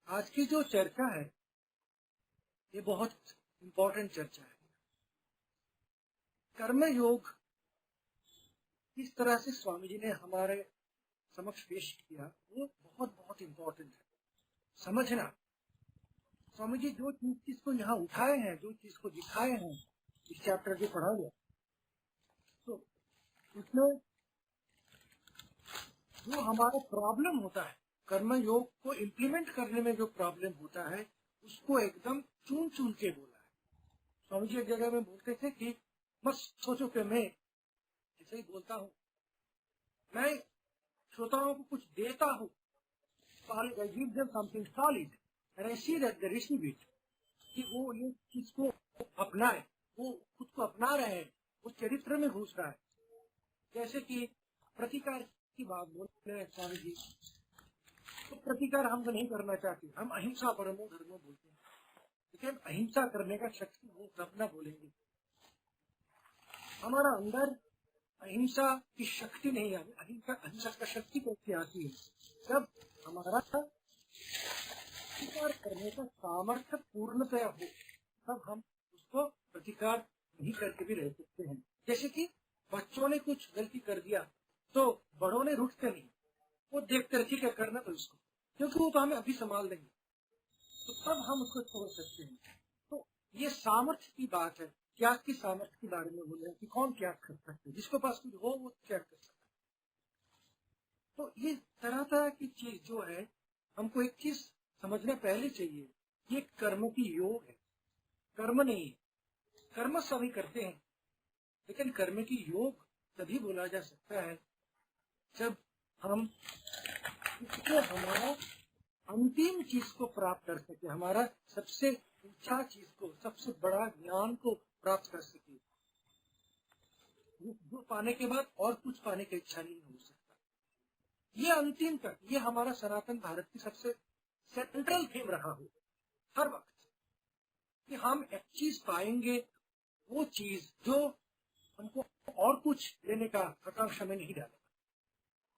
आज की जो चर्चा है ये बहुत इम्पोर्टेंट चर्चा है। कर्म योग किस तरह से स्वामी जी ने हमारे समक्ष पेश किया वो बहुत बहुत इम्पोर्टेंट है समझना। स्वामी जी जो चीज को यहाँ उठाए हैं, जो चीज को दिखाए हैं इस चैप्टर जो पढ़ा गया, तो उसमें जो हमारा प्रॉब्लम होता है कर्म योग को इम्प्लीमेंट करने में जो प्रॉब्लम होता है उसको एकदम चुन चुन के बोला है। स्वामी जी एक जगह में बोलते थे कि मत सोचो कि मैं ऐसे ही बोलता हूँ, मैं श्रोताओं को कुछ देता हूँ, give them something solid and I see that they receive it, कि वो ये चीज को अपनाए, वो खुद को अपना रहे हैं, वो चरित्र में घुस रहा है। जैसे कि प्रतिकार की बात बोल रहे हैं स्वामी जी, तो प्रतिकार हम तो नहीं करना चाहते, हम अहिंसा परमो धर्मो बोलते हैं, लेकिन अहिंसा करने का शक्ति वो तब न बोलेंगे। हमारा अंदर अहिंसा की शक्ति नहीं आती। अहिंसा का शक्ति कैसे आती है? जब हमारा प्रतिकार करने का सामर्थ्य पूर्णतया हो, तब हम उसको प्रतिकार नहीं करके भी रह सकते हैं। जैसे कि बच्चों ने कुछ गलती कर दिया तो बड़ों ने रुकते नहीं, वो देखते ठीक है करना तो उसको, क्योंकि वो तो हमें अभी संभाल देंगे, तो तब हम उसको छोड़ सकते हैं। तो ये सामर्थ्य की बात है, त्याग की सामर्थ्य के बारे में बोल रहे हैं कि कौन त्याग कर सकते, जिसके पास कुछ हो वो त्याग कर सकता है। तो ये तरह तरह की चीज जो है हमको एक चीज समझना पहले चाहिए, ये कर्म की योग है, कर्म नहीं है। कर्म सभी करते हैं, लेकिन कर्म की योग तभी बोला जा सकता है जब हम हमारा अंतिम चीज को प्राप्त कर सके, हमारा सबसे ऊंचा चीज को, सबसे बड़ा ज्ञान को प्राप्त कर सके, जो पाने के बाद और कुछ पाने की इच्छा नहीं हो सकता। ये अंतिम तक, ये हमारा सनातन भारत की सबसे सेंट्रल थीम रहा हो हर वक्त, कि हम एक चीज पाएंगे, वो चीज जो हमको और कुछ लेने का आकांक्षा में नहीं डालेगा।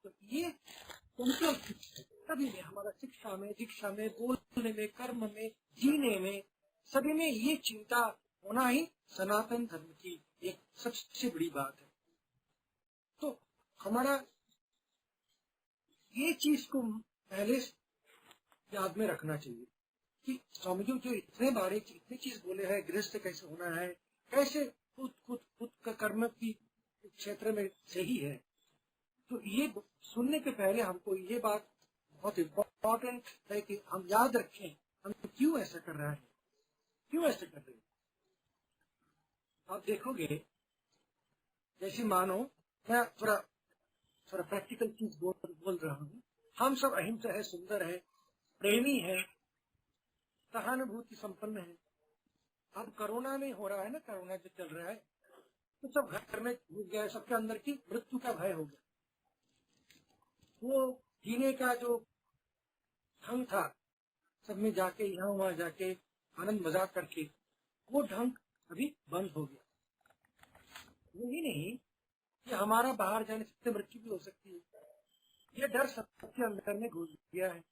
तो ये सेंट्रल सभी में, हमारा शिक्षा में, दीक्षा में, बोलने में, कर्म में, जीने में, सभी में ये चिंता होना ही सनातन धर्म की एक सबसे बड़ी बात है। तो हमारा ये चीज को पहले याद में रखना चाहिए कि स्वामी जी जो इतने बारे इतनी चीज बोले हैं, गृहस्थ कैसे होना है, कैसे खुद का कर्म की क्षेत्र में सही है, तो ये सुनने के पहले हमको ये बात बहुत इम्पोर्टेंट है कि हम याद रखें हम क्यों ऐसा कर रहे हैं, क्यों ऐसा कर रहे हैं। आप देखोगे, जैसे मानो मैं थोड़ा प्रैक्टिकल चीज बोल रहा हूँ, हम सब अहिंसा है, सुंदर है, प्रेमी है, सहानुभूति संपन्न है। अब कोरोना में हो रहा है ना, कोरोना जो चल रहा है, तो सब घर में घुस गए, सबके अंदर की मृत्यु का भय हो गया। वो जीने का जो ढंग था, सब में जाके यहाँ वहां जाके आनंद मजाक करके, वो ढंग अभी बंद हो गया। यही नहीं कि हमारा बाहर जाने से मृत्यु भी हो सकती है, ये डर सबके अंदर में घुस गया है।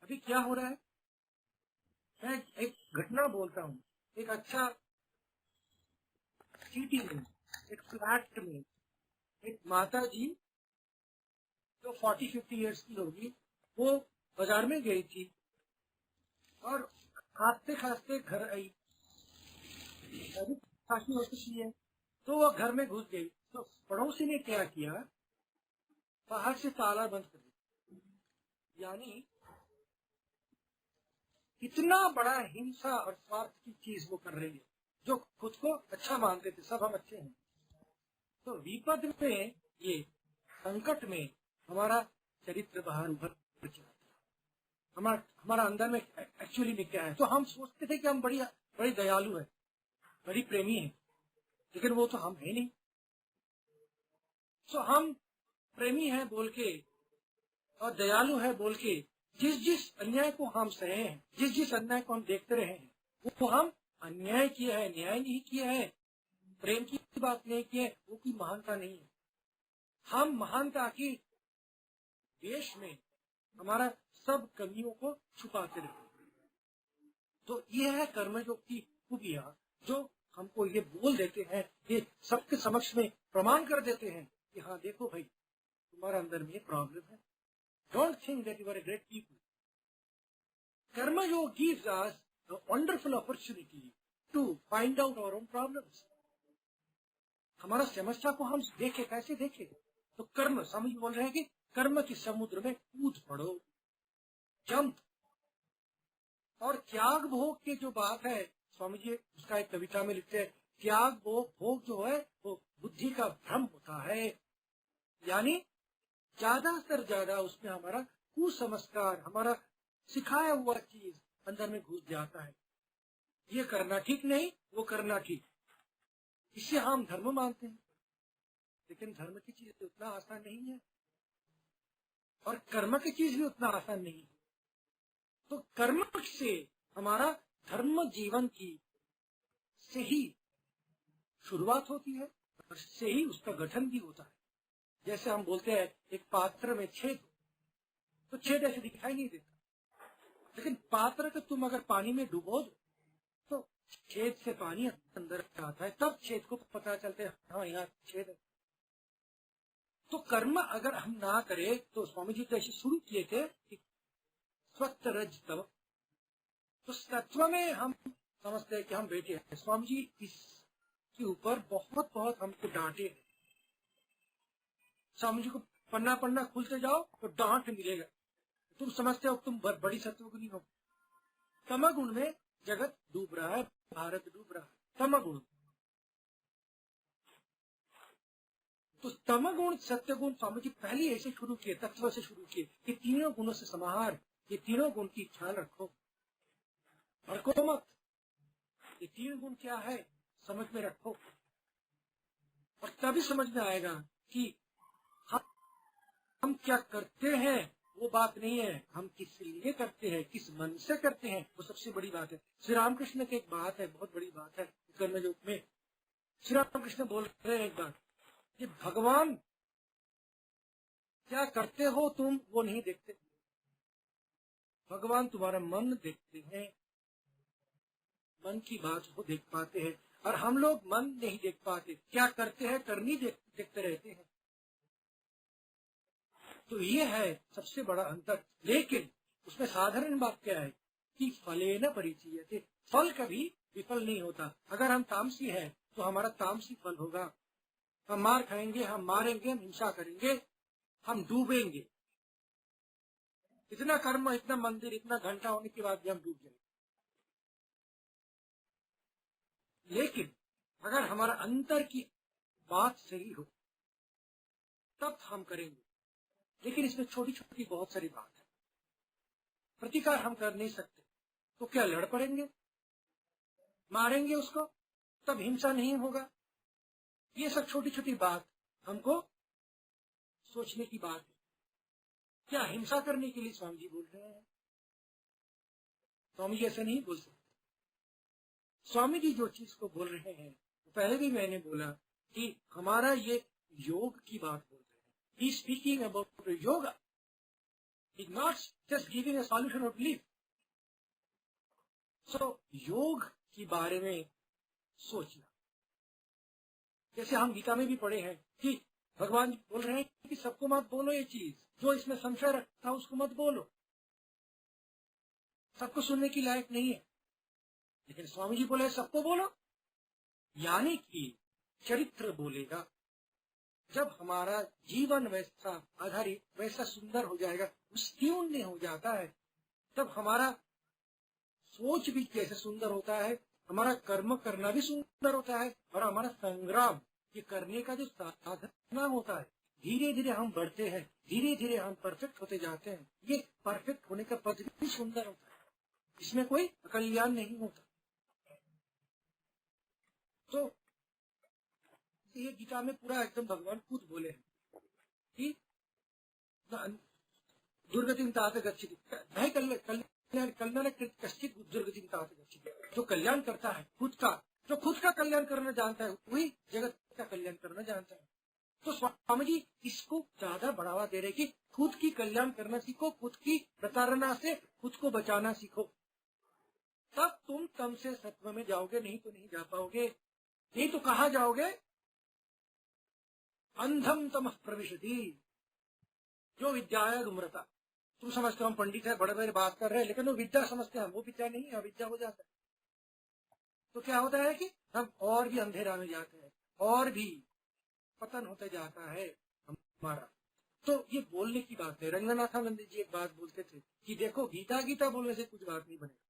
अभी क्या हो रहा है, मैं एक घटना बोलता हूँ। एक अच्छा सिटी में, एक फ्लैट में एक माता जी जो 40-50 इयर्स की होगी, वो बाजार में गई थी और खांसते खांसते घर आई, खांसी हो चुकी है, तो वो घर में घुस गई। तो पड़ोसी ने क्या किया, बाहर से ताला बंद कर दिया। यानी इतना बड़ा हिंसा और स्वार्थ की चीज वो कर रही है, जो खुद को अच्छा मानते थे, सब हम अच्छे हैं। तो विपद में, ये संकट में हमारा चरित्र बाहर उभर जाता है। हमारा अंदर में एक्चुअली में क्या है, तो हम सोचते थे कि हम बड़ी दयालु है, बड़ी प्रेमी है, लेकिन वो तो हम है नहीं। तो हम प्रेमी है बोल के और दयालु है बोल के जिस अन्याय को हम सहे हैं, जिस अन्याय को हम देखते रहे हैं, वो हम अन्याय किया है, न्याय नहीं किया है, प्रेम की बात नहीं की है, वो कोई महानता नहीं है। हम महानता की देश में हमारा सब कमियों को छुपाते रहे, तो ये है कर्मयोग की खूबियां, जो हमको ये बोल देते हैं, ये सबके समक्ष में प्रमाण कर देते हैं कि हाँ देखो भाई, तुम्हारा अंदर में प्रॉब्लम है. Don't think that you are a great people. Karmayoga gives us a wonderful opportunity to find out our own problems. हमारा समस्या को हम देखें, कैसे देखें? तो कर्म, स्वामी जी बोल रहे हैं कि कर्म के समुद्र में कूद पड़ो, जंप. और त्याग भोग की जो बात है, स्वामी जी उसका एक कविता में लिखते हैं, त्याग भोग जो है वो बुद्धि का भ्रम होता है. यानी ज्यादा से ज्यादा उसमें हमारा कुसंस्कार, हमारा सिखाया हुआ चीज अंदर में घुस जाता है. ये करना ठीक नहीं, वो करना ठीक. इससे हम धर्म मानते हैं, लेकिन धर्म की चीज उतना आसान नहीं है और कर्म की चीज भी उतना आसान नहीं है. तो कर्म से हमारा धर्म जीवन की से ही शुरुआत होती है और से ही उसका गठन भी होता है. जैसे हम बोलते हैं एक पात्र में छेद, तो छेद ऐसे दिखाई नहीं देता, लेकिन पात्र को तुम अगर पानी में डुबो दो तो छेद से पानी अंदर आता है, तब छेद को पता चलता है हाँ यहाँ छेद है. तो कर्म अगर हम ना करें, तो स्वामी जी तो ऐसे शुरू किए थे कि स्वच्छ रज तव, तो सत्व में हम समझते हैं कि हम बैठे हैं. स्वामी जी इसके ऊपर बहुत बहुत हमको डांटे हैं. स्वामी जी को पन्ना खुलते जाओ तो डांट मिलेगा. तुम समझते हो तुम बड़ी सत्वगुणी हो. तमगुण में जगत डूब रहा है, भारत डूब रहा है तमगुण. तो तमगुण सत्यगुण स्वामी जी पहले ऐसे शुरू किए, तत्व से शुरू किए कि तीनों गुणों से समाहार, ये तीनों गुण की ख्याल रखो, भड़को मत. ये तीन गुण क्या है समझ में रखो, और तभी समझ में आएगा कि हम क्या करते हैं वो बात नहीं है, हम किस लिए करते हैं, किस मन से करते हैं, वो सबसे बड़ी बात है. श्री रामकृष्ण की एक बात है, बहुत बड़ी बात है कर्मयोग में. श्री रामकृष्ण बोल रहे हैं एक बात कि भगवान क्या करते हो तुम वो नहीं देखते, भगवान तुम्हारा मन देखते हैं, मन की बात को देख पाते हैं. और हम लोग मन नहीं देख पाते, क्या करते हैं करनी देखते रहते हैं. तो ये है सबसे बड़ा अंतर. लेकिन उसमें साधारण बात क्या है कि फले न परिचीयते, फल कभी विफल नहीं होता. अगर हम तामसी हैं तो हमारा तामसी फल होगा. हम मार खाएंगे, हम मारेंगे, हम हिंसा करेंगे, हम डूबेंगे. इतना कर्म, इतना मंदिर, इतना घंटा होने के बाद भी हम डूब जाएंगे. लेकिन अगर हमारा अंतर की बात सही हो तब हम करेंगे. लेकिन इसमें छोटी छोटी बहुत सारी बात है. प्रतिकार हम कर नहीं सकते, तो क्या लड़ पड़ेंगे, मारेंगे उसको, तब हिंसा नहीं होगा. ये सब छोटी छोटी बात हमको सोचने की बात है. क्या हिंसा करने के लिए स्वामी जी बोल रहे हैं? स्वामी जी ऐसा नहीं बोल सकते. स्वामी जी जो चीज को बोल रहे हैं, पहले भी मैंने बोला कि हमारा ये योग की बात बोल रहे हैं. He is speaking about yoga. He is not just giving a solution of belief. So योग के बारे में सोचना, जैसे हम गीता में भी पढ़े हैं कि भगवान बोल रहे हैं कि सबको मत बोलो ये चीज, जो इसमें संशय रखता उसको मत बोलो, सबको सुनने की लायक नहीं है. लेकिन स्वामी जी बोले सबको बोलो, यानी कि चरित्र बोलेगा. जब हमारा जीवन वैसा आधारित, वैसा सुंदर हो जाएगा, उस ट्यून हो जाता है, तब हमारा सोच भी कैसे सुंदर होता है, हमारा कर्म करना भी सुंदर होता है, और हमारा संग्राम ये करने का जो साधना होता है, धीरे धीरे हम बढ़ते हैं, धीरे धीरे हम परफेक्ट होते जाते हैं. ये परफेक्ट होने का पद भी सुंदर होता है, इसमें कोई कल्याण नहीं होता. तो ये गीता में पूरा एकदम भगवान खुद बोले हैं कि दुर्गतिं तात गच्छति, नहीं कल्याण कश्चित दुर्गतिं तात गच्छति. जो कल्याण करता है खुद का, जो खुद का कल्याण करना जानता है, वही जगत का कल्याण करना जानता है. तो स्वामी जी इसको ज्यादा बढ़ावा दे रहे कि खुद की कल्याण करना सीखो, खुद की प्रताड़ना से खुद को बचाना सीखो. तब तुम तम से सत्व में जाओगे, नहीं तो नहीं जा पाओगे। नहीं तो कहाँ जाओगे? अंधम तमः प्रविशति जो विद्याय धूम्रता। तुम समझते हो हम पंडित है, बड़े बड़े बात कर रहे हैं, लेकिन वो विद्या समझते हैं, वो विद्या नहीं है, अविद्या हो जाता है। तो क्या होता है कि हम और भी अंधेरा में जाते हैं, और भी पतन होते जाता है हमारा। तो ये बोलने की बात है। रंगनाथानंद जी एक बात बोलते थे कि देखो, गीता गीता बोलने से कुछ बात नहीं बनेगा।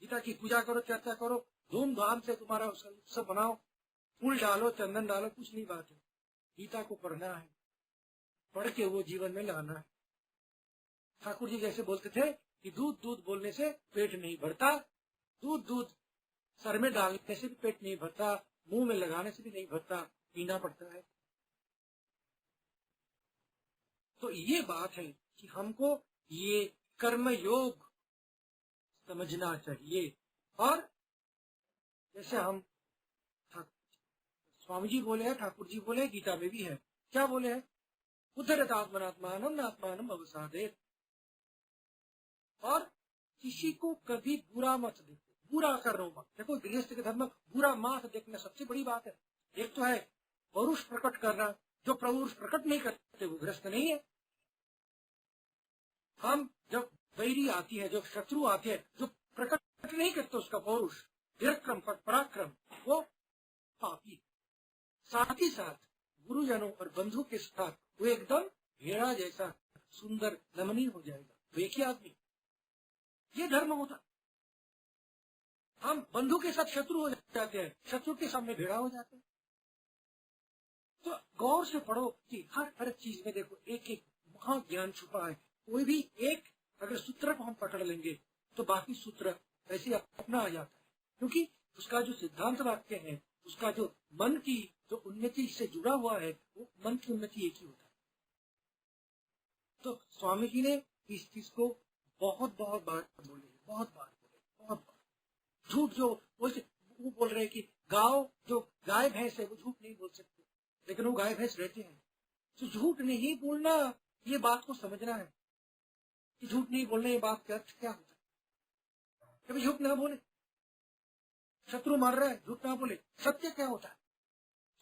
गीता की पूजा करो, चर्चा करो, धूमधाम से तुम्हारा उत्सव बनाओ, फूल डालो, चंदन डालो, कुछ नहीं बात है। गीता को पढ़ना है, पढ़ के वो जीवन में लाना है। ठाकुर जी जैसे बोलते थे कि दूध दूध बोलने से पेट नहीं भरता, दूध दूध सर में डालने से भी पेट नहीं भरता, मुंह में लगाने से भी नहीं भरता, पीना पड़ता है। तो ये बात है कि हमको ये कर्म योग समझना चाहिए। और जैसे हम स्वामी जी बोले हैं, ठाकुर जी बोले, गीता में भी है, क्या बोले हैं? उद्धरतात्मनात्मानम नात्मानम अवसादेत। और किसी को कभी बुरा मत देखो, बुरा करो मत। देखो गृहस्थ के धर्म में बुरा मत देखना सबसे बड़ी बात है। एक तो है पौरुष प्रकट करना, जो पौरुष प्रकट नहीं करते वो गृहस्थ नहीं है। हम जब वैरी आती है, जो शत्रु आती है, जो प्रकट नहीं करते उसका पौरुष, विक्रम पराक्रम, वो पापी। साथ ही साथ गुरुजनों और बंधु के साथ वो एकदम भेड़ा जैसा सुंदर नमनीय हो जाएगा, तो एक ही आदमी। ये धर्म होता। हम बंधु के साथ शत्रु हो जाते हैं, शत्रु के सामने भेड़ा हो जाते हैं। तो गौर से पढ़ो कि हर चीज में देखो एक एक महाज्ञान छुपा है। कोई भी एक अगर सूत्र को हम पकड़ लेंगे तो बाकी सूत्र ऐसे अपना आ जाता है, क्योंकि उसका जो सिद्धांत वाक्य है, उसका जो मन की जो उन्नति से जुड़ा हुआ है, वो मन की उन्नति एक ही होता है। तो स्वामी जी ने इस चीज को बहुत बहुत बार बोले, बहुत बार बोले, बहुत बार। झूठ जो वो बोल रहे हैं कि गाँव जो गाय भैंस है वो झूठ नहीं बोल सकते, लेकिन वो गाय भैंस रहते हैं। तो झूठ नहीं बोलना, ये बात को समझना है कि झूठ नहीं बोलने ये बात का अर्थ क्या होता है। कभी झूठ ना बोले, शत्रु मार रहा है, झूठ ना बोले। सत्य क्या होता है?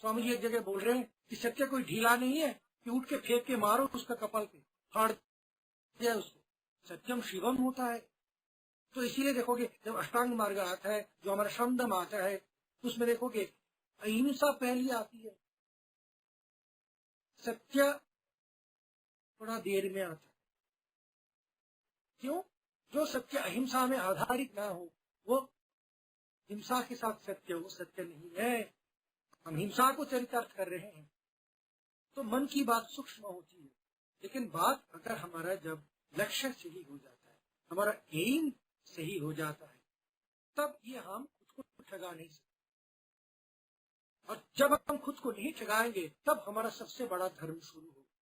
स्वामी जी एक जगह बोल रहे हैं कि सत्य कोई ढीला नहीं है कि उठ के फेंक के मारो उसका कपाल पे, फाड़ दिया उसको। सत्यम शिवम होता है। तो इसीलिए देखोगे जब अष्टांग मार्ग आता है, जो हमारा शमदम आता है, उसमें देखोगे अहिंसा पहली आती है, सत्य थोड़ा देर में आता है। क्यों? जो सत्य अहिंसा में आधारित ना हो, वो हिंसा के साथ सत्य, वो सत्य नहीं है। हम हिंसा को चरितार्थ कर रहे हैं। तो मन की बात सूक्ष्म होती है, लेकिन बात अगर हमारा जब लक्ष्य सही हो जाता है, हमारा एम सही हो जाता है, तब ये हम खुद को ठगा नहीं सकते। और जब हम खुद को नहीं ठगाएंगे, तब हमारा सबसे बड़ा धर्म शुरू होगा।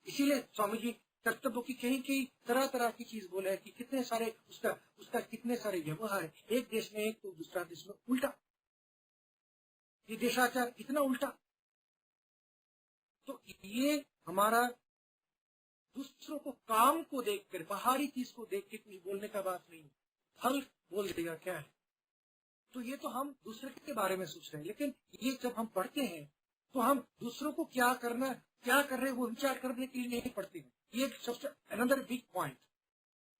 इसीलिए स्वामी जी कर्तव्य की कई तरह तरह की चीज बोले हैं कि कितने सारे उसका कितने सारे व्यवहार है, एक देश में एक तो दूसरा देश में उल्टा। ये देशाचार इतना उल्टा। तो ये हमारा दूसरों को काम को देखकर, बाहरी चीज को देख के कोई बोलने का बात नहीं, फल बोल देगा क्या है। तो ये तो हम दूसरे के बारे में सोच रहे हैं, लेकिन ये जब हम पढ़ते हैं तो हम दूसरों को क्या करना, क्या कर रहे हैं वो विचार करने के लिए नहीं पढ़ते हैं। ये सबसे अनदर बिग पॉइंट।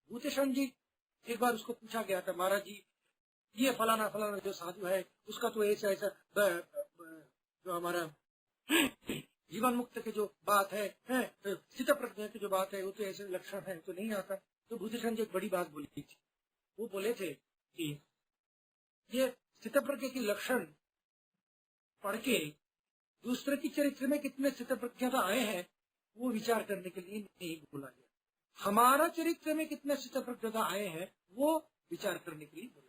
भूतेशन जी एक बार उसको पूछा गया था, महाराज जी ये फलाना फलाना जो साधु है उसका तो ऐसा ऐसा जो हमारा जीवन मुक्त की जो बात है स्थित प्रज्ञा की जो बात है, वो तो ऐसे लक्षण है तो नहीं आता। तो भूतेशन जी एक बड़ी बात बोली थी। वो बोले थे कि ये स्थित प्रज्ञा की लक्षण पढ़ के दूसरे की चरित्र में कितने स्थित प्रज्ञता आए हैं वो विचार करने के लिए नहीं बोला गया। हमारा चरित्र में कितने स्थित प्रज्ञता आए हैं वो विचार करने के लिए बोला।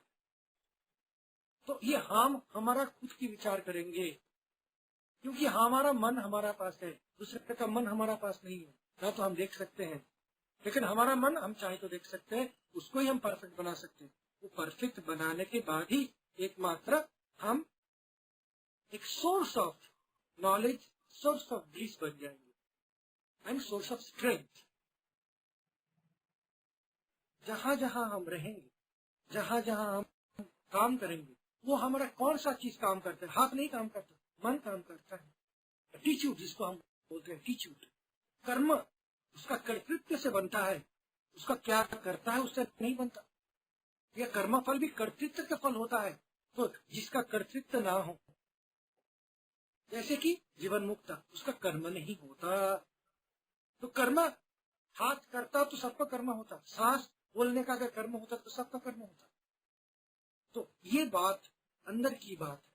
तो ये हम हमारा खुद की विचार करेंगे, क्योंकि हमारा मन हमारा पास है, दूसरे का मन हमारा पास नहीं है। ना तो हम देख सकते हैं, लेकिन हमारा मन हम चाहे तो देख सकते हैं, उसको ही हम परफेक्ट बना सकते हैं। वो परफेक्ट बनाने के बाद ही एकमात्र हम एक source of knowledge, source of bliss बन जाएंगे एंड सोर्स ऑफ स्ट्रेंथ। जहां जहां हम रहेंगे, जहां जहां हम काम करेंगे, वो हमारा कौन सा चीज काम करता है? हाथ नहीं काम करता, मन काम करता है। एटीट्यूड जिसको हम बोलते हैं, एटीट्यूड, कर्म उसका कर्तृत्व से बनता है, उसका क्या करता है उससे नहीं बनता। यह कर्म फल भी कर्तृत्व का फल होता है। तो जिसका कर्तृत्व ना हो, जैसे कि जीवन मुक्ता, उसका कर्म नहीं होता। तो कर्म हाथ करता तो सबका कर्म होता, सांस बोलने का अगर कर्म होता तो सबका कर्म होता। तो ये बात अंदर की बात है।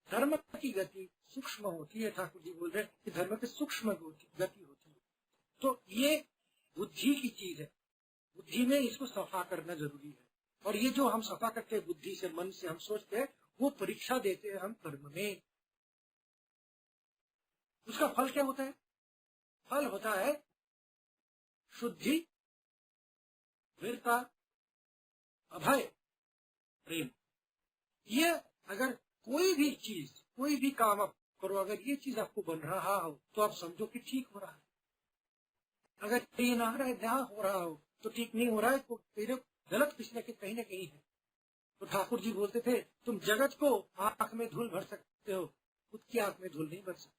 धर्म की गति सूक्ष्म होती है, ठाकुर जी बोल रहे हैं कि धर्म की सूक्ष्म गति होती है। तो ये बुद्धि की चीज है, बुद्धि में इसको सफा करना जरूरी है। और ये जो हम सफा करते हैं बुद्धि से, मन से हम सोचते हैं, वो परीक्षा देते हैं हम कर्म में। उसका फल क्या होता है? फल होता है शुद्धि, वीरता, अभय, प्रेम। ये अगर कोई भी चीज, कोई भी काम आप करो, अगर ये चीज आपको बन रहा हो तो आप समझो कि ठीक हो रहा है। अगर ये ना हो रहा हो तो ठीक नहीं हो रहा है, तो गलत कुछ न कहीं है। तो ठाकुर जी बोलते थे, तुम जगत को आंख में धूल भर सकते हो, खुद की आंख में धूल नहीं भर सकते।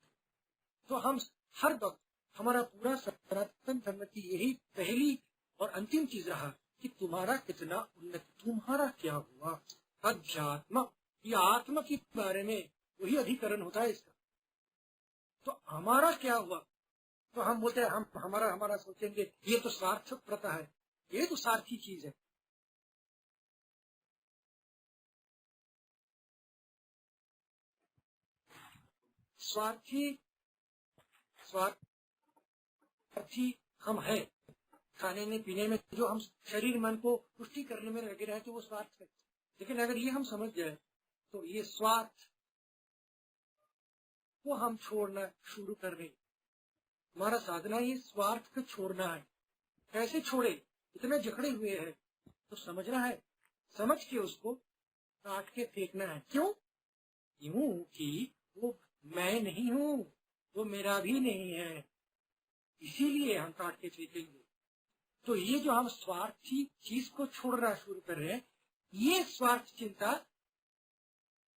तो हम हर वक्त, हमारा पूरा सनातन धर्म की यही पहली और अंतिम चीज रहा कि तुम्हारा कितना उन्नति, तुम्हारा क्या हुआ। अध्यात्म, ये आत्मा के बारे में वही अधिकरण होता है इसका। तो हमारा क्या हुआ, तो हम बोलते हैं हम हमारा सोचेंगे ये तो सार्थक प्रथा है, ये तो सार्थी चीज है। स्वार्थी हम है, खाने में पीने में जो हम शरीर मन को पुष्टि करने में लगे रहते वो स्वार्थ है। लेकिन अगर ये हम समझ जाए तो ये स्वार्थ को हम छोड़ना शुरू कर रहे। हमारा साधना ये स्वार्थ को छोड़ना है। कैसे छोड़े? इतने जकड़े हुए हैं तो समझना है, समझ के उसको काट के फेंकना है। क्यों? यूं कि वो मैं नहीं हूं, वो मेरा भी नहीं है, इसीलिए हम काट के फेंकेंगे। तो ये जो हम स्वार्थी चीज को छोड़ना शुरू कर रहे हैं, ये स्वार्थ चिंता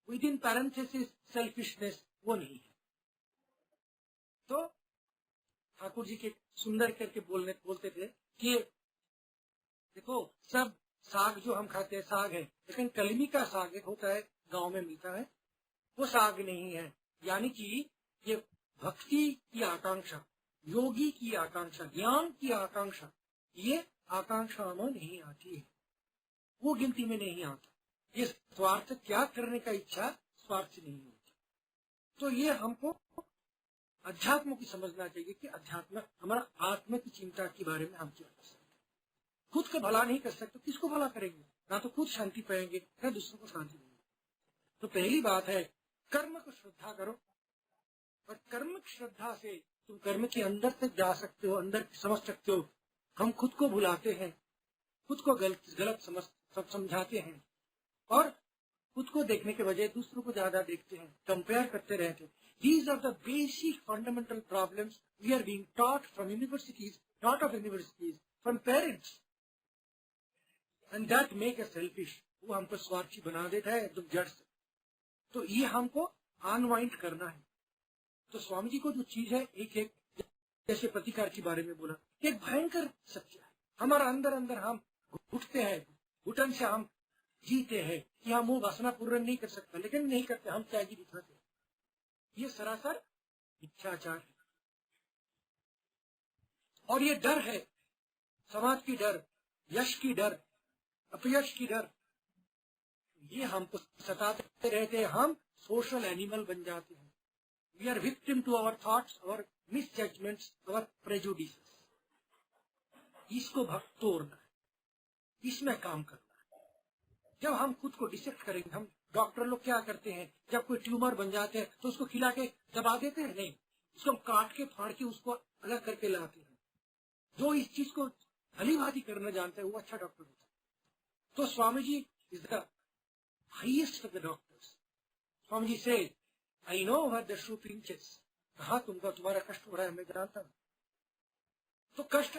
विद इन पैरेंथेसिस सेल्फिशनेस, वो नहीं है। तो ठाकुर जी के सुंदर करके बोलते थे कि देखो, सब साग जो हम खाते हैं साग है, लेकिन कलमी का साग एक होता है, गांव में मिलता है, वो साग नहीं है। यानी कि ये भक्ति की आकांक्षा, योगी की आकांक्षा, ज्ञान की आकांक्षा, ये आकांक्षा में नहीं आती है, वो गिनती में नहीं आता। ये स्वार्थ त्याग करने का इच्छा स्वार्थ नहीं होती। तो ये हमको अध्यात्म की समझना चाहिए कि अध्यात्म हमारा आत्मा की चिंता के बारे में हम क्या कर सकते। खुद का भला नहीं कर सकते, किसको भला करेंगे? ना तो खुद शांति पाएंगे, ना दूसरों को शांति देंगे। तो पहली बात है, कर्म को श्रद्धा करो, और कर्म की श्रद्धा से तुम कर्म के अंदर तक जा सकते हो, अंदर समझ सकते हो। हम खुद को भुलाते हैं, खुद को गलत समझाते हैं, और खुद को देखने के बजाय दूसरों को ज्यादा देखते हैं, कंपेयर करते रहते हैं। These are the basic fundamental problems we are being taught from universities, not of universities, from parents, and that make us selfish. वो हमको स्वार्थी बना देता है एकदम जड़ से। तो ये हमको अनवाइंड करना है। तो स्वामी जी को जो चीज है, एक एक जैसे प्रतिकार के बारे में बोला, एक भयंकर सत्य है। हमारा अंदर अंदर हम घुटते हैं, घुटन से हम जीते हैं कि हम वो वासना पूर्ण नहीं कर सकते, लेकिन नहीं करते, हम त्यागी दिखाते हैं। ये सरासर मिथ्याचार है। और ये डर है, समाज की डर, यश की डर, अपयश की डर, ये हमको सताते रहते हैं। हम सोशल एनिमल बन जाते हैं। We are victim to our thoughts, our misjudgments, our prejudices. इसको तोड़ना है, इसमें काम करना है। जब हम खुद को डिसेक्ट करेंगे, हम डॉक्टर लोग क्या करते हैं, जब कोई ट्यूमर बन जाते हैं तो उसको खिला के दबा देते हैं? नहीं, उसको हम काट के फाड़ के उसको अलग करके लाते हैं। जो इस चीज को भली भांति करना जानता है वो अच्छा डॉक्टर होता है। तो Swami ji is the highest of the doctors. Swami ji से I know where the shoe pinches, कहा तुम्हारा कष्ट हो रहा है मैं जानता हूं। तो कष्ट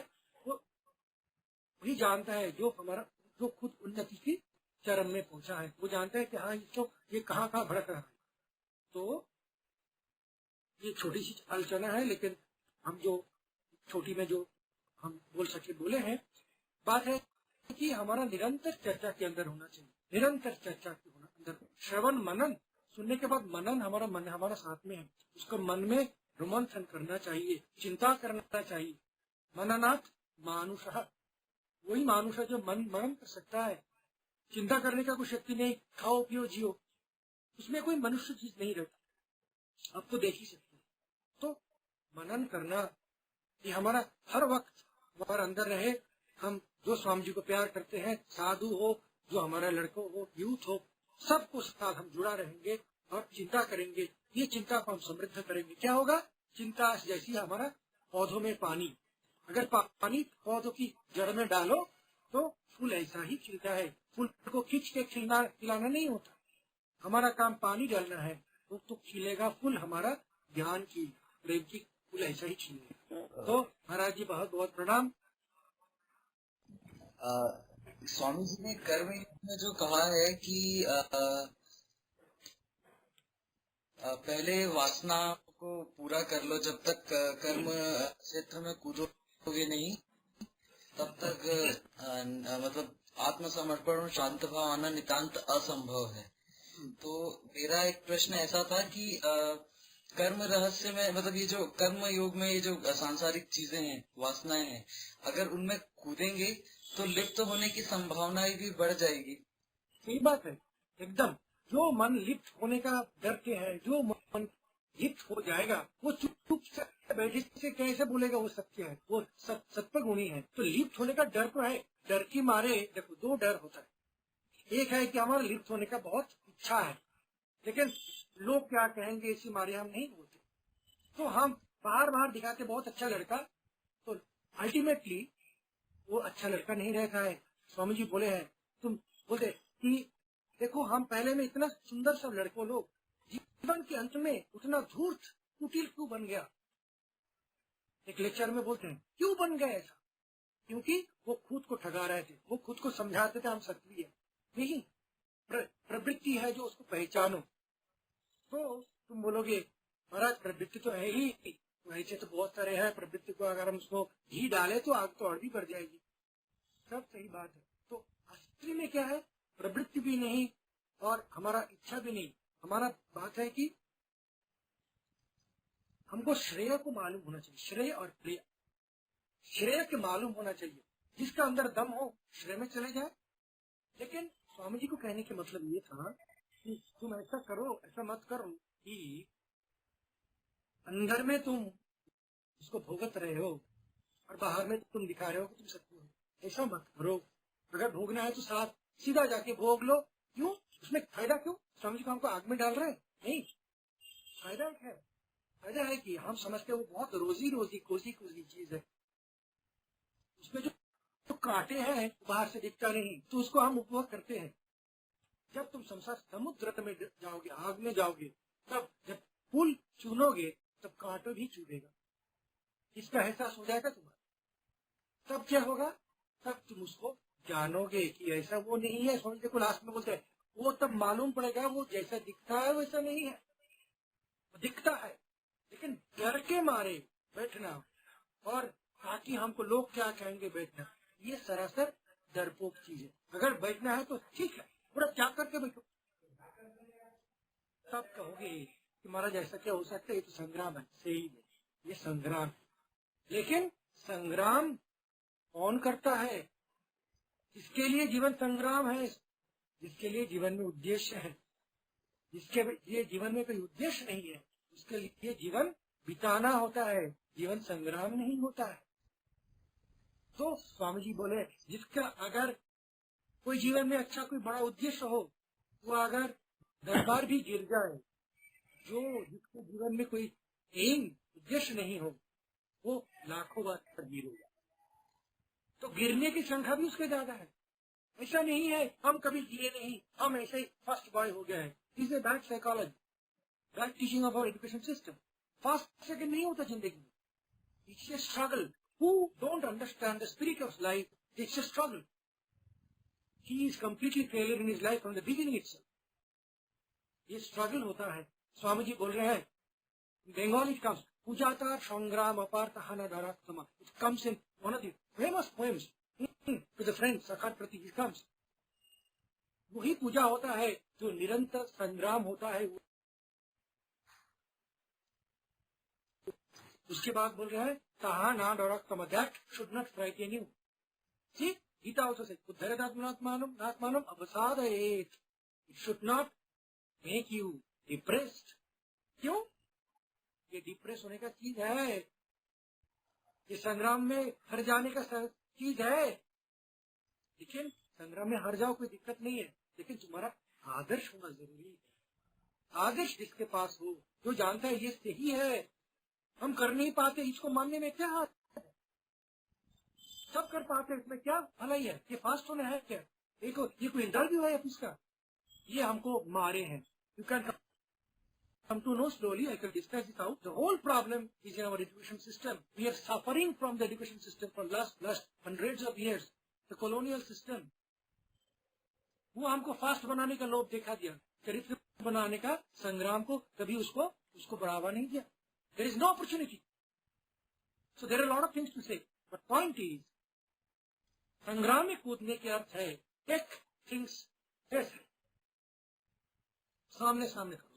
वही जानता है जो जो खुद उन्नति की चरम में पहुंचा है। वो जानता है कि हाँ ये कहाँ कहाँ भड़क रहा है। तो ये छोटी सी आलोचना है, लेकिन हम जो छोटी में जो हम बोल सके बोले हैं। बात है कि हमारा निरंतर चर्चा के अंदर होना चाहिए, निरंतर चर्चा के अंदर श्रवण मनन, सुनने के बाद मनन, हमारा मन हमारा साथ में है, उसको मन में रोमंथन करना चाहिए, चिंता करना चाहिए। मननाथ मानुष, वही मानुष है जो मनन कर सकता है। चिंता करने का कोई शक्ति नहीं, खाओ पियो जियो, उसमें कोई मनुष्य चीज नहीं रहता, अब तो देख ही सकते। तो मनन करना ये हमारा हर वक्त हमारे अंदर रहे। हम जो स्वामी जी को प्यार करते हैं, साधु हो, जो हमारा लड़कों हो, यूथ हो, सबको साथ हम जुड़ा रहेंगे और चिंता करेंगे। ये चिंता को हम समृद्ध करेंगे। क्या होगा? चिंता जैसी हमारा पौधों में पानी, अगर पानी पौधों की जड़ में डालो तो फूल ऐसा ही खिलता है। फूल को खींच के खिलाना नहीं होता, हमारा काम पानी डालना है, तो खिलेगा फूल, हमारा ज्ञान की प्रेम की फूल ऐसा ही खिलेगा। तो महाराज जी बहुत बहुत प्रणाम। स्वामी जी ने कर्म में जो कहा है कि पहले वासना को पूरा कर लो, जब तक कर्म क्षेत्र में कूदोगे नहीं तब तक मतलब आत्मसमर्पण और शांत भाव आना नितांत असंभव है। तो मेरा एक प्रश्न ऐसा था कि कर्म रहस्य में, मतलब ये जो कर्म योग में ये जो सांसारिक चीजें हैं, वासनाएं हैं, अगर उनमें कूदेंगे तो लिप्त होने की संभावनाएं भी बढ़ जाएगी। सही बात है एकदम। जो मन लिप्त होने का डर के है, जो मन लिप्त हो जाएगा वो चुप से बैठे से कैसे बोलेगा वो सत्य है, वो सत्य गुणी है। तो लिप्त होने का डर तो है, डर की मारे देखो दो डर होता है। एक है कि हमारा लिप्त होने का बहुत इच्छा है, लेकिन लोग क्या कहेंगे इसी मारे हम नहीं बोलते। तो हम बाहर दिखाते बहुत अच्छा लड़का, तो अल्टीमेटली वो अच्छा लड़का नहीं रहता है। स्वामी जी बोले हैं, तुम बोलते कि देखो हम पहले में इतना सुंदर सा लड़कों लोग, जीवन के अंत में उतना धूर्त कुटिल क्यों बन गया। एक लेक्चर में बोलते हैं क्यों बन गया ऐसा, क्योंकि वो खुद को ठगा रहे थे, वो खुद को समझाते थे हम सत्य है नहीं, प्रवृत्ति है जो उसको पहचानो। तो तुम बोलोगे महाराज प्रवृत्ति तो है ही, ऐसे तो बहुत सारे हैं, प्रवृत्ति को अगर हम उसको घी डाले तो आग तो और भी बढ़ जाएगी। सब सही बात है। तो असली में क्या है, प्रवृत्ति भी नहीं और हमारा इच्छा भी नहीं। हमारा बात है कि हमको श्रेय को मालूम होना चाहिए, श्रेय और प्रिय, श्रेय के मालूम होना चाहिए। जिसका अंदर दम हो श्रेय में चले जाए। लेकिन स्वामी जी को कहने के मतलब ये था कि तुम ऐसा करो, ऐसा मत करो कि अंदर में तुम उसको भोगत रहे हो और बाहर में तुम दिखा रहे हो कि तुम सत्य हो। ऐसा मत करो। अगर भोगना है तो साथ सीधा जाके भोग लो। क्यों? उसमें फायदा क्यों? स्वामी जी को हमको आग में डाल रहे हैं? नहीं, फायदा है। फायदा है कि हम समझते हैं वो बहुत रोजी कोसी चीज है। उसमें जो कांटे हैं बाहर से दिखता नहीं, तो उसको हम उपभोग करते हैं। जब तुम संसार समुद्र में जाओगे, आग में जाओगे, तब जब पुल चुनोगे तब कांटो भी चुभेगा। इसका एहसास हो जाएगा तुम्हारा। तब क्या होगा? तब तुम उसको जानोगे कि ऐसा वो नहीं है। स्वामी जी को लास्ट में बोलते हैं वो तब मालूम पड़ेगा वो जैसा दिखता है वैसा नहीं है। वो दिखता है लेकिन डर के मारे बैठना और ताकि हमको लोग क्या कहेंगे बैठना, ये सरासर डरपोक चीज है। अगर बैठना है तो ठीक है, पूरा त्याग करके बैठो। तब कहोगे कि महाराज ऐसा क्या हो सकता है, ये तो संग्राम है। सही है, ये संग्राम। लेकिन संग्राम कौन करता है? जिसके लिए जीवन संग्राम है, जिसके लिए जीवन में उद्देश्य है। जिसके लिए जीवन में कोई उद्देश्य नहीं है, उसके लिए जीवन बिताना होता है, जीवन संग्राम नहीं होता है। तो स्वामी जी बोले जिसका अगर कोई जीवन में अच्छा कोई बड़ा उद्देश्य हो, वो अगर दरबार भी गिर जाए, जो जिसके जीवन में कोई एम उद्देश्य नहीं हो, वो लाखों बार गिरेगा। तो गिरने की संख्या भी उसके ज्यादा है। ऐसा नहीं है हम कभी गिरे नहीं, हम ऐसे ही फर्स्ट बॉय हो गए हैं। Is a bad psychology, bad teaching of our education system. First second नहीं होता जिंदगी में, it's a struggle. Who don't understand the spirit of life It's a struggle. He is completely failure in his life from the beginning itself. ये struggle होता है. स्वामी जी बोल रहे हैं, Bengali it comes, Pujata Sangram Aparta Hanadaratama. It comes in one of the famous poems to the friend Sakat Prati. It comes. वही पूजा होता है जो निरंतर संग्राम होता है. उसके बाद बोल रहे हैं कहा ना डरक्तम, that should not frighten you. See Gita also says उद्धरदात्मनात्मानम नात्मानम अवसादयेत. It should not make you depressed. क्यों? ये डिप्रेस होने का चीज है, ये संग्राम में हर जाने का चीज है. लेकिन संग्राम में हर जाओ कोई दिक्कत नहीं है, लेकिन तुम्हारा आदर्श होना जरूरी है. आदर्श जिसके पास हो, जो जानता है ये सही है, हम कर नहीं पाते, इसको मानने में क्या हाथ है? सब कर पाते, इसमें क्या भलाई है? ये फास्ट होना है क्या? देखो ये कोई इंटरव्यू है ऑफिस का, ये हमको मारे हैं. You can come to know slowly. I can discuss it out. The whole problem is in our education system. We are suffering from the education system for last hundreds of years. The colonial system. वो हमको fast बनाने का लोभ देखा दिया, चरित्र बनाने का संग्राम को कभी उसको बढ़ावा नहीं दिया. There is no opportunity. So there are a lot of things to say. But point is, संग्राम में कूदने के अर्थ है take things face. सामने सामने करो.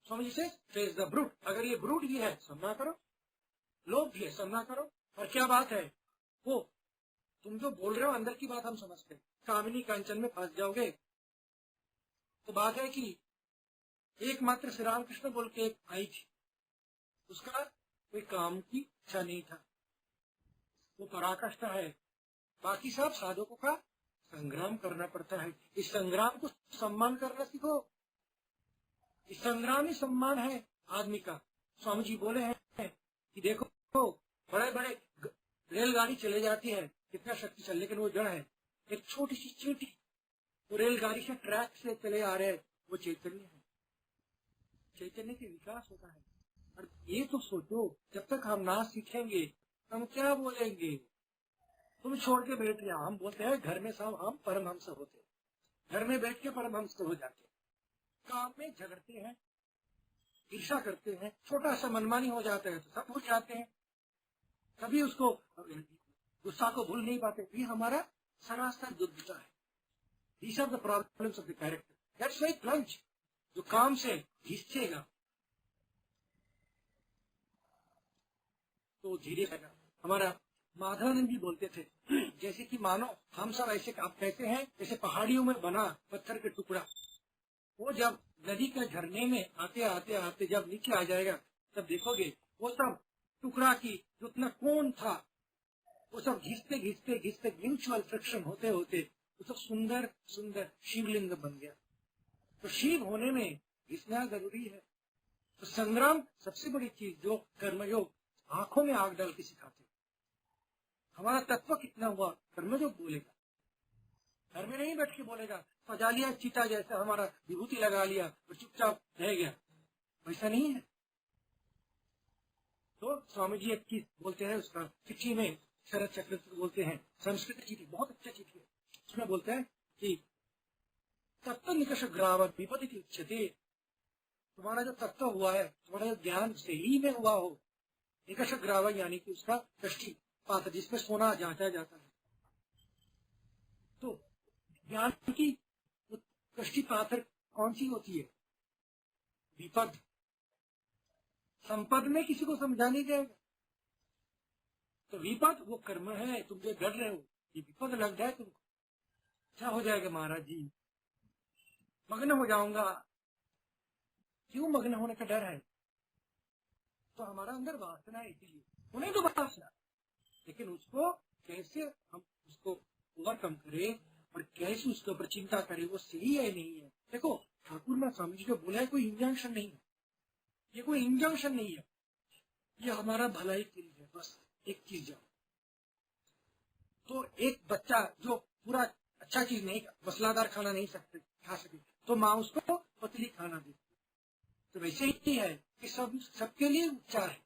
स्वामी जी से फेस द ब्रूट. अगर ये ब्रूट भी है सामना करो, लोभ भी है सामना करो. और क्या बात है, वो तुम जो बोल रहे हो अंदर की बात हम समझते हैं. कामिनी कांचन में फंस जाओगे. तो बात है कि एकमात्र श्री रामकृष्ण बोल के एक आई थी, उसका कोई काम की इच्छा नहीं था, वो पराकाष्ठा है. बाकी सब साधकों का संग्राम करना पड़ता है. इस संग्राम को सम्मान करना सीखो. इस संग्राम ही सम्मान है आदमी का. स्वामी जी बोले हैं कि देखो बड़े बड़े रेलगाड़ी चले जाती है, कितना शक्तिशाली, लेकिन वो जड़ है. एक छोटी सी चींटी, वो रेलगाड़ी से ट्रैक से चले आ रहे हैं, वो चैतन्य है. चैतन्य के विकास होता है. और ये तो सोचो, जब तक हम ना सीखेंगे हम क्या बोलेंगे? तुम छोड़ के बैठ जाओ. हम बोलते हैं घर में सब हम परमहंस होते, घर में बैठ के परमहंस हो जाते, काम में झगड़ते हैं, ईर्षा करते हैं, छोटा सा मनमानी हो जाता है तो सब भूल जाते हैं, कभी उसको गुस्सा को भूल नहीं पाते. ये हमारा सरासर दुर्दशा है. These are the problems of the character. That's why plunge, जो काम से घिसेगा तो धीरे रहेगा. हमारा माधवानंद जी बोलते थे, जैसे कि मानो हम सब ऐसे आप कहते हैं जैसे पहाड़ियों में बना पत्थर के टुकड़ा, वो जब नदी के झरने में आते आते आते जब नीचे आ जाएगा तब देखोगे वो सब टुकड़ा की जो उतना कोण था वो सब घिसते घिसते घिसते म्यूचुअल फ्रिक्शन होते होते वो सब सुंदर सुंदर शिवलिंग बन गया. तो शिव होने में घिसना जरूरी है. तो संग्राम सबसे बड़ी चीज जो कर्मयोग आंखों में आग डाल के सिखाते. हमारा तत्व कितना हुआ कर्मयोग बोलेगा, घर में नहीं बैठ के बोलेगा. सजा लिया चीता जैसा, हमारा विभूति लगा लिया और चुपचाप रह गया, वैसा नहीं है. तो स्वामी जी एक चीज बोलते हैं, उसका चिट्ठी में शरद चक्रवर्ती बोलते हैं, संस्कृत चिट्ठी बहुत अच्छा चिट्ठी है. उसमें बोलते हैं कि तत्व निकष ग्राव विपत्ति उच्चते. तुम्हारा जो तत्व हुआ है, तुम्हारा जो ज्ञान सही में हुआ हो, निकष ग्राव यानी कि उसका दृष्टि पात्र जिसमें सोना जांचा जाता है. तो ज्ञान की दृष्टि पात्र कौन सी होती है? विपद. संपद में किसी को समझा नहीं जाएगा. तो विपद वो कर्म है, तुम जो डर रहे हो, ये विपद लग जाए तुमको, क्या हो जाएगा महाराज जी, मग्न हो जाऊंगा. क्यों मग्न होने का डर है? तो हमारा अंदर वासना है, इसीलिए उन्हें तो वासना, लेकिन उसको कैसे हम उसको ओवरकम करें और कैसे उसके ऊपर चिंता करें, वो सही है नहीं है. देखो ठाकुर में स्वामी जी जो बोला है कोई इंजंक्शन नहीं है, ये कोई इंजंक्शन नहीं है, ये हमारा भलाई के लिए है. बस एक चीज जाओ. तो एक बच्चा जो पूरा अच्छा चीज नहीं, मसलादार खाना नहीं खा सके, तो माँ उसको पतली खाना देती. तो वैसे ही है कि सबके लिए उपचार है,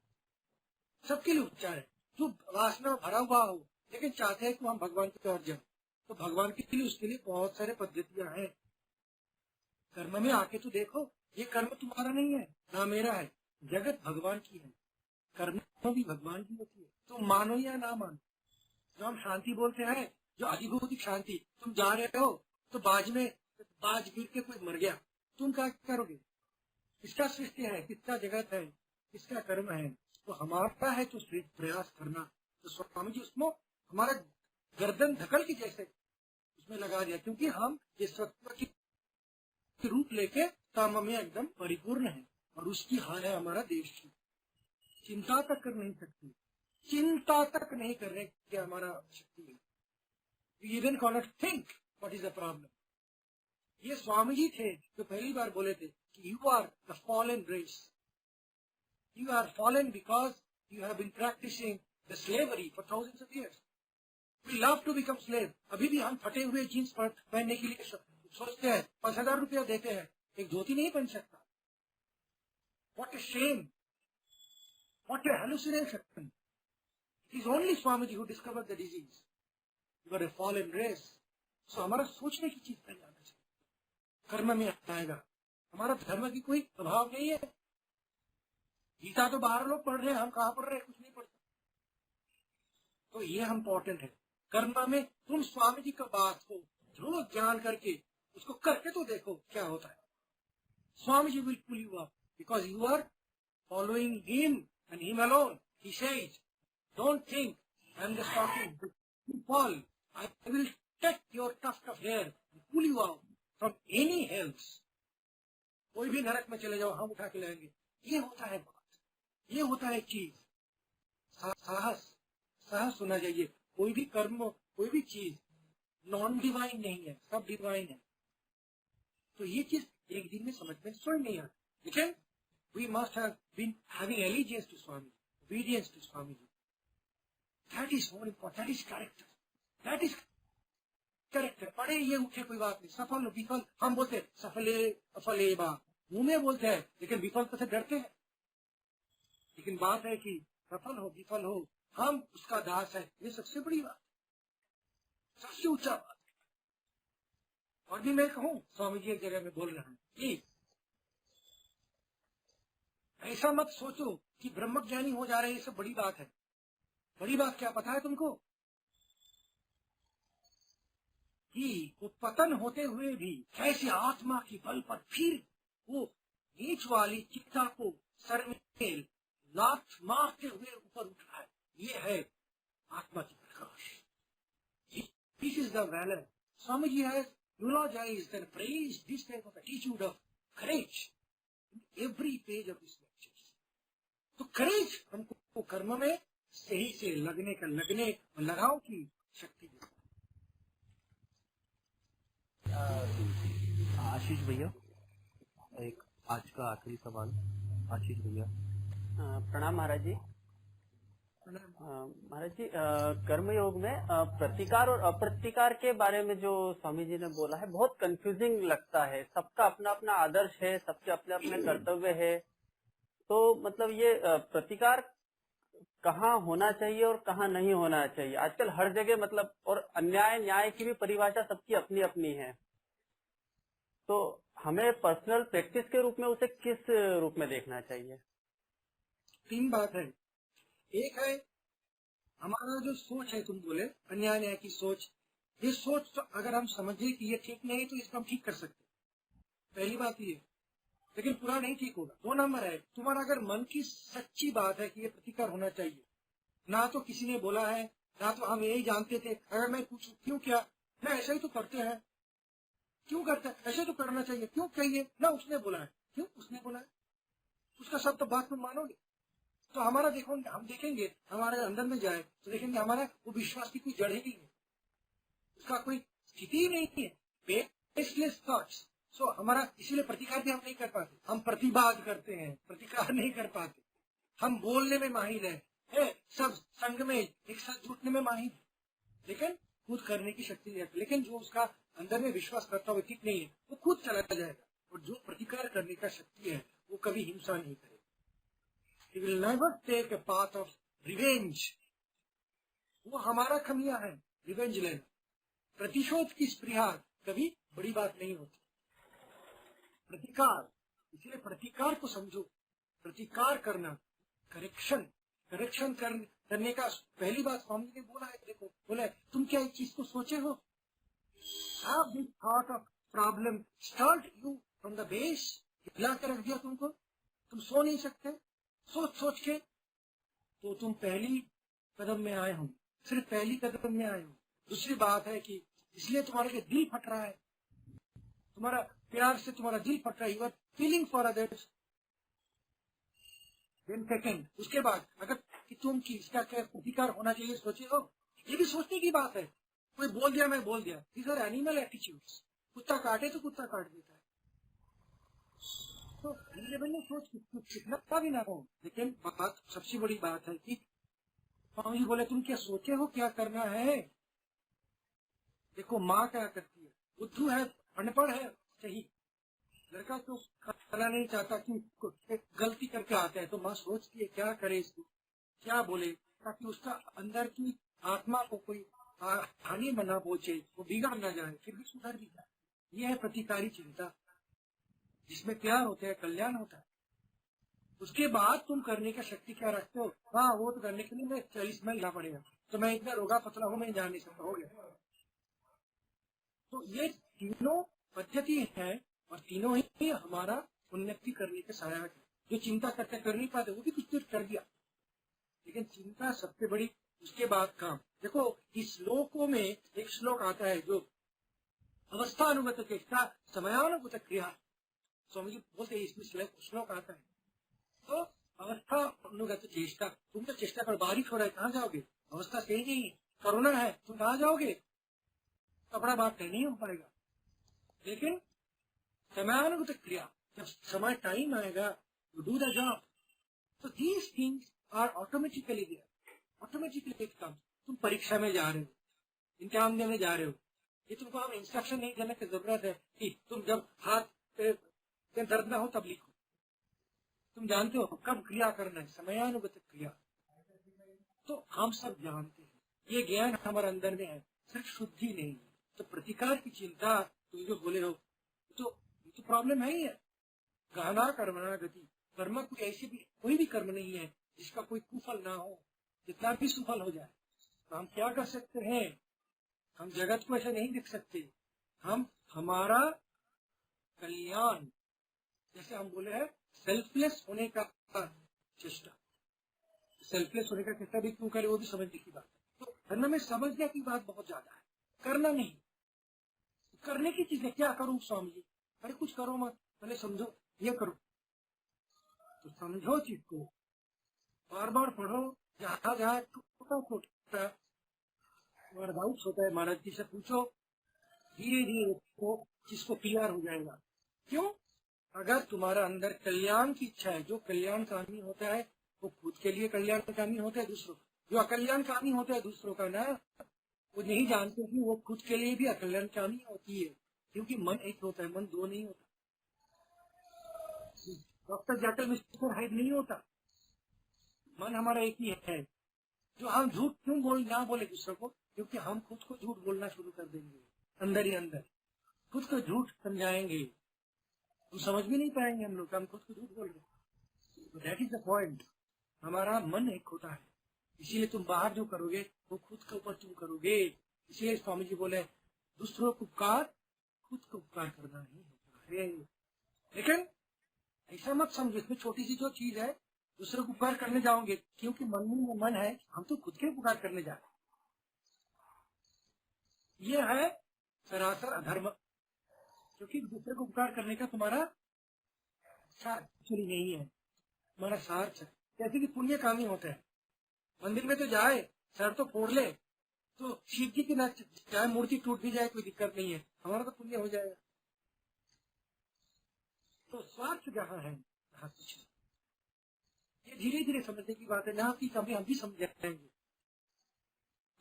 सबके लिए उपचार है. जो वासना भरा हुआ हो, लेकिन चाहते हैं कि हम भगवान की ओर जाए। तो भगवान के लिए उसके लिए बहुत सारे पद्धतियां हैं। कर्म में आके तो देखो, ये कर्म तुम्हारा नहीं है ना मेरा है, जगत भगवान की है, कर्म भी भगवान की होती है। तुम मानो या ना मानो, जो हम शांति बोलते हैं, जो अधिभौतिक शांति, तुम जा रहे हो तो बाज गिर के कोई मर गया, तुम क्या करोगे? किसका सृष्टि है, किसका जगत है, किसका कर्म है? तो हमारा है तो प्रयास करना। तो स्वामी जी उसमें हमारा गर्दन धकल की जैसे उसमें लगा दिया, क्योंकि हम ये सत्व की रूप लेके काम में एकदम परिपूर्ण है, और उसकी हाल है हमारा देश की। चिंता तक कर नहीं सकती, चिंता तक नहीं कर रहे कि हमारा शक्ति है। We even cannot think what is the problem. ये स्वामी जी थे जो पहली बार बोले थे कि you are the fallen race, you are fallen because you have been practicing the slavery for thousands of years. We love to become slave. अभी भी हम फटे हुए जीन्स पहनने के लिए सोचते हैं, 5,000 रुपया देते हैं, एक धोती नहीं पहन सकता। What a shame, what a hallucination. It is only Swami ji who discovered the disease. You are a fallen race. So हमारा सोचने की चीज पहले आना चाहिए, कर्म में आएगा। हमारा धर्म की कोई प्रभाव नहीं है। गीता तो बाहर लोग पढ़ रहे हैं, हम कहाँ पढ़ रहे हैं? कुछ नहीं पढ़ सकते। तो ये हम इम्पोर्टेंट है। कर्म में तुम स्वामी जी का बात को रोज जान करके उसको करके तो देखो क्या होता है। Swami ji will pull you up because you are following him and him alone. He says, don't think I am just talking to fall, I will take your tuft of hair and pull you out from any helps. कोई भी नरक में चले जाओ, हम उठा के लाएंगे। ये होता है बात, ये होता है चीज। साहस, साहस होना चाहिए। कोई भी कर्म, कोई भी चीज नॉन डिवाइन नहीं है, सब डिवाइन है। तो ये चीज एक दिन में समझ में स्वयं नहीं आता, लेकिन we must have been having allegiance to Swami, obedience to Swami ji. That is more important, that is character, that is character. पढ़े ये उठे कोई बात नहीं। सफल विफल हम बोलते हैं, सफले अफले बा मुंह में बोलते हैं, लेकिन विफल से डरते हैं। लेकिन बात है कि सफल हो विफल हो, हम उसका दास है। ये सबसे बड़ी बात, सबसे ऊंचा बात। और भी मैं कहूँ, स्वामी जी एक जगह में बोल रहे हैं कि ऐसा मत सोचो कि ब्रह्मज्ञानी हो जा रहे हैं, ये सब बड़ी बात है। बड़ी बात क्या पता है तुमको? कि वो पतन होते हुए भी कैसे आत्मा की बल पर फिर वो नीच वाली चिंता को सर में लात मारते हुए ऊपर उठ रहा है। ये है आत्मा की प्रकाश। This is the valour. Swami ji has eulogized and praised this type of attitude of courage in every page of his lectures. तो courage हमको कर्म में सही से लगने का लगने और लगाव की शक्ति देता है। आशीष भैया, एक आज का आखिरी सवाल। आशीष भैया। प्रणाम महाराज जी। महाराज जी, कर्मयोग में प्रतिकार और अप्रतिकार के बारे में जो स्वामी जी ने बोला है, बहुत कंफ्यूजिंग लगता है। सबका अपना अपना आदर्श है, सबके अपने अपने कर्तव्य है। तो मतलब ये प्रतिकार कहाँ होना चाहिए और कहाँ नहीं होना चाहिए? आजकल हर जगह मतलब, और अन्याय न्याय की भी परिभाषा सबकी अपनी अपनी है। तो हमें पर्सनल प्रैक्टिस के रूप में उसे किस रूप में देखना चाहिए? तीन बात है। एक है हमारा जो सोच है, तुम बोले अन्याय न्याय की सोच। ये सोच तो अगर हम समझे कि ये ठीक नहीं तो इसको हम ठीक कर सकते, पहली बात ये। लेकिन पूरा नहीं ठीक होगा। 2 नंबर है, तुम्हारा अगर मन की सच्ची बात है कि ये प्रतिकार होना चाहिए, ना तो किसी ने बोला है, ना तो हम यही जानते थे। अगर मैं पूछूं क्यों, क्या ना ऐसा ही तो करते हैं, क्यों करते हैं, ऐसे तो करना चाहिए, क्यों कहिए ना उसने बोला है, क्यों उसने बोला है, उसका सब तो बात तुम मानोगे। तो हमारा देखो, हम देखेंगे हमारे अंदर में जाए तो देखेंगे हमारा वो विश्वास की कोई जड़ ही नहीं है, उसका कोई स्थिति ही नहीं है, बेसलेस थॉट्स। सो हमारा इसीलिए प्रतिकार भी हम नहीं कर पाते। हम प्रतिवाद करते हैं, प्रतिकार नहीं कर पाते। हम बोलने में माहिर है, सब संग में एक साथ जुटने में माहिर है, लेकिन खुद करने की शक्ति नहीं है। लेकिन जो उसका अंदर में विश्वास करता हुआ ठीक नहीं है, वो खुद चला जाएगा। और जो प्रतिकार करने का शक्ति है, वो कभी हिंसा नहीं करेगा। He will never take a path of revenge. वो हमारा खमिया है, रिवेंज लेना, प्रतिशोध की स्पृहा कभी बड़ी बात नहीं होती। प्रतिकार, इसलिए प्रतिकार को समझो, प्रतिकार करना, करेक्शन करने का पहली बात स्वामी ने बोला है। देखो बोला तुम क्या एक चीज को सोचे हो, have this thought of problem start you from the base, हिला कर रख दिया तुमको, तुम सो नहीं सकते, सोच के तो तुम पहली कदम में आए हो, सिर्फ पहली कदम में आए हो। दूसरी बात है कि इसलिए तुम्हारा के दिल फट रहा है, तुम्हारा प्यार से तुम्हारा दिल फट रहा है, you are feeling for others. Then second, उसके बाद अगर कि तुम की इसका क्या प्रतिकार होना चाहिए सोचे हो, ये भी सोचने की बात है। कोई बोल दिया मैं बोल दिया, these are एनिमल एटीट्यूड्स। कुत्ता काटे तो कुत्ता काट देता है, तो लेवल में सोच कितना भी ना हो। लेकिन बात सबसे बड़ी बात है कि स्वामी जी बोले तुम क्या सोचे हो क्या करना है। देखो माँ क्या करती है, बुद्धू है, अनपढ़ है, सही, लड़का तो खाना नहीं चाहता कि गलती करके आता है, तो माँ सोचती है क्या करे इसको, क्या बोले, ताकि उसका अंदर की आत्मा को कोई हानि बना पहुंचे, वो बिगड़ ना जाए, फिर भी सुधर भी जाए। ये है प्रतिकारी चिंता, जिसमें प्यार होता है, कल्याण होता है। उसके बाद तुम करने का शक्ति क्या रखते हो, हाँ वो तो करने के लिए मैं 40 में हिला पड़ेगा, तो मैं इतना रोगा पतला हूँ, मैं जा नहीं सकता, हो गया। तो ये तीनों पद्धति है और तीनों ही हमारा उन्नति करने के सहायक है। जो चिंता करते कर नहीं पाते वो भी कुछ कर दिया, लेकिन चिंता सबसे बड़ी, उसके बाद काम। देखो इस श्लोकों में एक श्लोक आता है जो अवस्थानुगत चेष्टा समयानुगत क्रिया, स्वामी जी बोलते हैं इसमें श्लोक आता है। तो अवस्थानुगत चेष्टा, तुम तो चेष्टा कर, बारिश हो रहा है कहाँ जाओगे, अवस्था सही नहीं है, कोरोना है, तुम कहाँ जाओगे, कपड़ा बात नहीं हो पाएगा। लेकिन समयानुगत क्रिया, जब समय टाइम आएगा यू डू द जॉब, तो these things are automatically there, automatically काम। तुम परीक्षा में जा रहे हो, इम्तिहान देने जा रहे हो, ये तुमको हम इंस्ट्रक्शन नहीं देने की जरूरत है कि तुम जब हाथ पे दर्द ना हो तब लिखो, तुम जानते हो कब क्रिया करना है, समयानुगत क्रिया। तो हम सब जानते हैं, ये ज्ञान हमारे अंदर में है, सिर्फ शुद्धि नहीं है। तो प्रतिकार की चिंता तुम जो बोले हो, तो प्रॉब्लम है ही है। गहना कर्मणा गति, कर्म कोई ऐसी भी कोई भी कर्म नहीं है जिसका कोई कुफल ना हो, जितना भी सुफल हो जाए। तो हम क्या कर सकते हैं, हम जगत को ऐसे नहीं देख सकते, हम हमारा कल्याण, जैसे हम बोले हैं सेल्फलेस होने का चेष्टा, सेल्फलेस होने का चेष्टा भी क्यों करे वो भी समझने की बात है। तो करने में समझने की बात बहुत ज्यादा है, करना नहीं। करने की चीज है, क्या करूं स्वामी जी, अरे कुछ करो मत, पहले समझो ये करो, तो समझो चीज को, बार बार पढ़ो, जहाँ जहाँ छोटा छोटा डाउट्स होता है महाराज जी से पूछो, धीरे धीरे उसको जिसको क्लियर हो जाएगा। क्यों, अगर तुम्हारा अंदर कल्याण की इच्छा है, जो कल्याणकामी होता है वो खुद के लिए कल्याणकामी होता है, दूसरों, जो अकल्याणकामी होता है दूसरों का ना, वो नहीं जानते कि वो खुद के लिए भी अकल्याणकामी होती है, क्योंकि मन एक होता है, मन दो नहीं होता। डॉक्टर जैकल मिस्टर हाइड नहीं होता, मन हमारा एक ही है। जो हम झूठ क्यों ना बोले दूसरों को, क्योंकि हम खुद को झूठ बोलना शुरू कर देंगे, अंदर ही अंदर खुद को झूठ समझाएंगे, हम समझ भी नहीं पाएंगे हम लोग, हम खुद को झूठ बोल रहे। दैट इज द पॉइंट, हमारा मन एक होता है, इसीलिए तुम बाहर जो करोगे वो खुद के ऊपर तुम करोगे। इसलिए स्वामी जी बोले दूसरों को उपकार, खुद को उपकार करना ही होता है। लेकिन ऐसा मत समझो, इसमें छोटी सी जो चीज है, दूसरों को उपकार करने जाओगे, क्योंकि मन में मन है हम तो खुद के उपकार करने जा रहे हैं, ये है सरासर अधर्म, क्योंकि दूसरे को उपकार करने का तुम्हारा एक्चुअली नहीं है, तुम्हारा स्वार्थ है। जैसे कि पुण्य कामी होता है, मंदिर में तो जाए, सर तो फोड़ ले, तो शिव जी की ना चाहे मूर्ति टूट भी जाए कोई दिक्कत नहीं है, हमारा तो पुण्य हो जाएगा। तो स्वार्थ जहाँ है वहाँ कुछ नहीं, ये धीरे धीरे समझने की बात है ना, कि कभी हम भी समझ जाएंगे।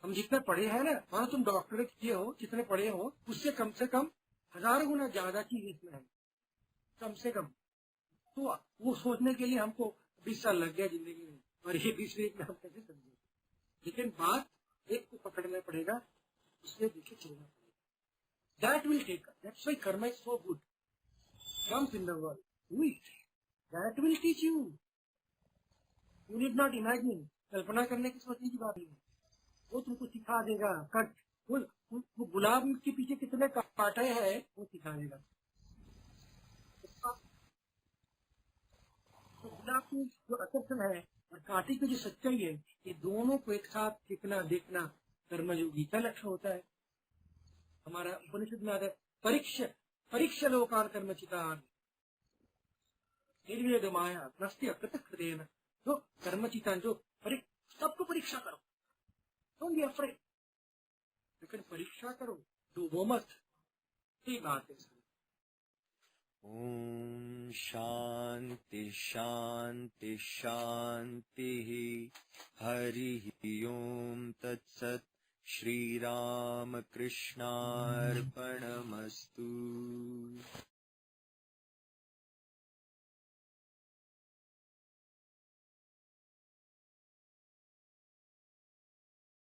हम जितने पढ़े हैं ना, मानो तुम डॉक्टरेट किए हो, जितने पढ़े हो उससे कम 1000 गुना ज्यादा चीज इसमें है, कम से कम। तो वो सोचने के लिए हमको 20 साल लग गया जिंदगी में, और ये 20 मिनट में हम कैसे समझे। लेकिन बात एक पकड़ना पड़ेगा, उससे देखिए चलना पड़ेगा। That will take, that's why karma is so good, comes in the world, do it, that will teach you, you need not imagine, कल्पना करने की सोचने की बात नहीं है, वो तुमको सिखा देगा। कट, वो गुलाब के पीछे कितने कांटे हैं वो सिखा देगा। तो गुलाब की जो आकर्षण है और कांटे की जो सच्चाई है, ये दोनों को एक साथ सीखना देखना कर्मयोगी का लक्ष्य होता है। हमारा उपनिषद में आता है, परीक्ष लोकान कर्मचितान निर्वेद माया नस्ति अकृतकृतेन। जो कर्मचितान, जो सबको परीक्षा करो, डोंट बी अफ्रेड, लेकिन परीक्षा करो, डूबो मत। ये बात है। ओम शांति शांति शांति। हरि ओम तत्सत। श्री राम कृष्णार्पणमस्तु।